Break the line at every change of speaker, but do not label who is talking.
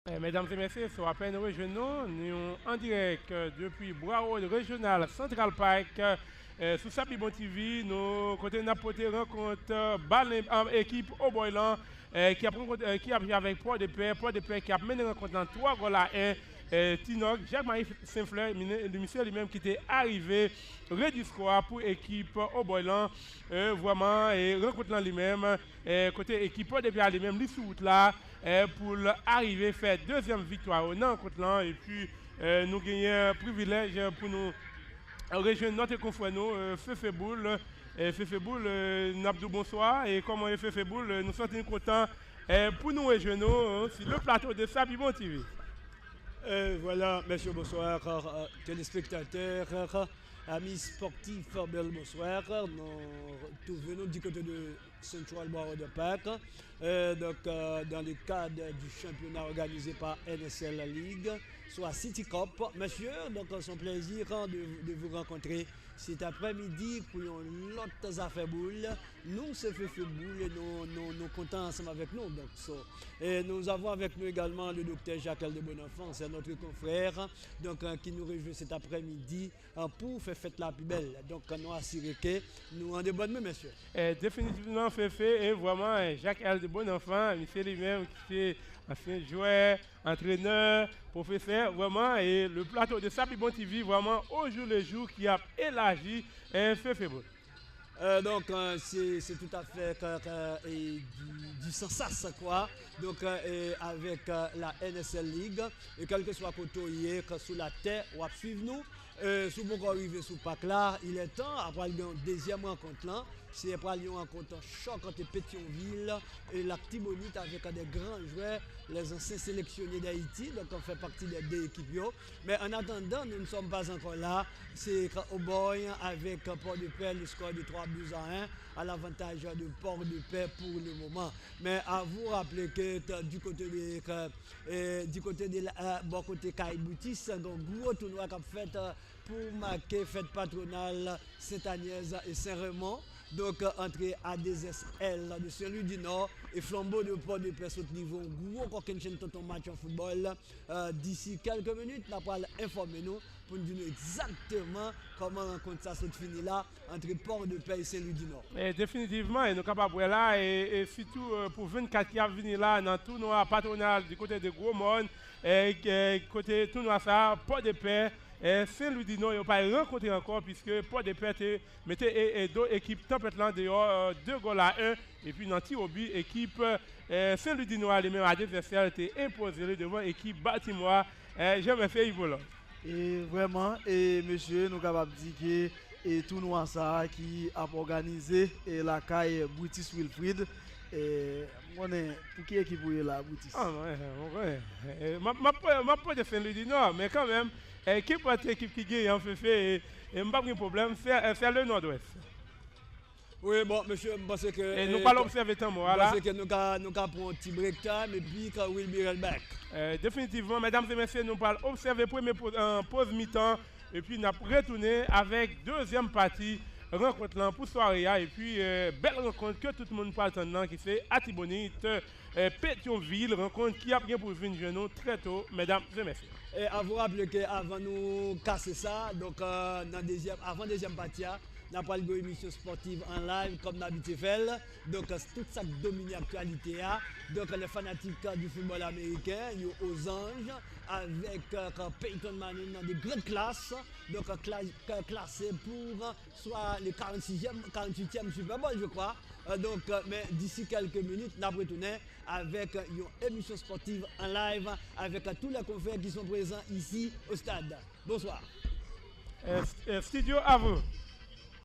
Mesdames et messieurs, sur à peine régionaux, nous sommes en direct depuis Borge régional Central Paix sur Sapibontv. Nous côté Napoté rencontre équipe au Boylan qui a pris avec Port-de-Paix qui a mené rencontre dans 3 goals à 1. Tinoc, Jacques-Marie Saint-Fleur, le monsieur lui-même qui était arrivé du score pour l'équipe au Boylan, vraiment, et rencontrant lui-même, côté équipe Port-de-Paix lui-même, lui sous là, pour arriver à faire deuxième victoire au rencontre et puis nous gagnons un privilège pour nous rejoindre notre confrère nous, Fefeboul, Nabdou bonsoir, et comment est Fefeboul, nous sommes contents pour nous rejoindre sur le plateau de Sapibontv.
Voilà, monsieur, bonsoir, téléspectateurs, amis sportifs, bel bonsoir. Nous venons du côté de Central Borge de Paix, dans le cadre du championnat organisé par NSL League, soit City Cup. Monsieur, donc c'est un plaisir de vous rencontrer cet après-midi pour une autre affaire boule. Nous, c'est fait boule et nous comptons ensemble avec nous. Donc, et nous avons avec nous également le docteur Jacques de Bonenfant, c'est notre confrère, donc, qui nous rejoint cet après-midi pour faire fête la plus belle. Donc, nous assurons que nous en de bonnes mains, monsieur.
Définitivement fait et vraiment Jacques de Bonenfant, monsieur lui-même qui est ancien joueur, entraîneur, professeur, vraiment, et le plateau de Sapibontv, vraiment, au jour le jour, qui a élargi fait football.
Donc c'est tout à fait du sensation quoi. Donc avec la NSL League et quel que soit côté hier sur la terre ou à suivre nous si vous arrivez sur Paix là, il est temps après le deuxième rencontre là, c'est après une rencontre choc entre Pétionville et la Tibonite avec des grands joueurs, les anciens sélectionnés d'Haïti, donc on fait partie des deux équipes. Mais en attendant, nous ne sommes pas encore là. C'est au Borge avec Port-de-Paix, le score de 3 buts à 1 à l'avantage de Port-de-Paix pour le moment. Mais à vous rappeler que du côté de bon côté Caïboutis, c'est un gros tournoi qu'a fait pour marquer fête patronale Sainte-Agnès et Saint-Raymond. Donc entre ADSL de celui du Nord et Flambeau de Port-de-Paix au niveau gros coquin chaîne ton match en football. D'ici quelques minutes, nous allons informer nous pour nous dire exactement comment rencontre ça se finit là entre Port-de-Paix et celui du Nord.
Définitivement, et nous sommes capables là et surtout pour 24 qui a venu là dans le tournoi patronal du côté de Gros Monde et côté tournoi ça, Port-de-Paix. Saint-Louis du Nord, ils n'ont pas rencontré encore puisque Port-de-Paix mettait deux équipes tempêtes dehors, 2 goals à 1. Et puis dans tir au but, équipe Saint-Louis du Nord, les mêmes adversaires étaient imposés devant l'équipe Baltimore. J'aime fait Yvola.
Et vraiment, et monsieur, nous sommes capables de dire que le tournoi ça qui a organisé et la caille Boutis Wilfried. On est pour qui équipe est là, Boutis?
Ah ouais. Ma pas de Saint-Louis du Nord, mais quand même. Équipe qui gagne en fait et pas de problème, c'est le nord-ouest.
Oui, bon, monsieur, parce que.
Et nous pas l'observer tant moi là.
Parce que nous avons un petit break time et puis quand Will be back.
Définitivement, mesdames et messieurs, nous allons observer première pause mi-temps et puis nous allons retourner avec deuxième partie. Rencontre là pour soirée et puis belle rencontre que tout le monde peut attendre qui c'est Tibonite, Pétionville, rencontre qui a bien pour venir nous très tôt, mesdames et messieurs.
Et à vous rappeler qu'avant nous casser ça, donc avant deuxième partie, nous avons une émission sportive en live comme d'habitude. Donc tout ça qui domine l'actualité. Donc les fanatiques du football américain, aux anges, avec Peyton Manning dans de grandes classes, donc classé pour soit le 48e Super Bowl, je crois. Donc, mais d'ici quelques minutes, nous allons retourner avec une émission sportive en live avec tous les confrères qui sont présents ici au stade. Bonsoir.
Studio à vous.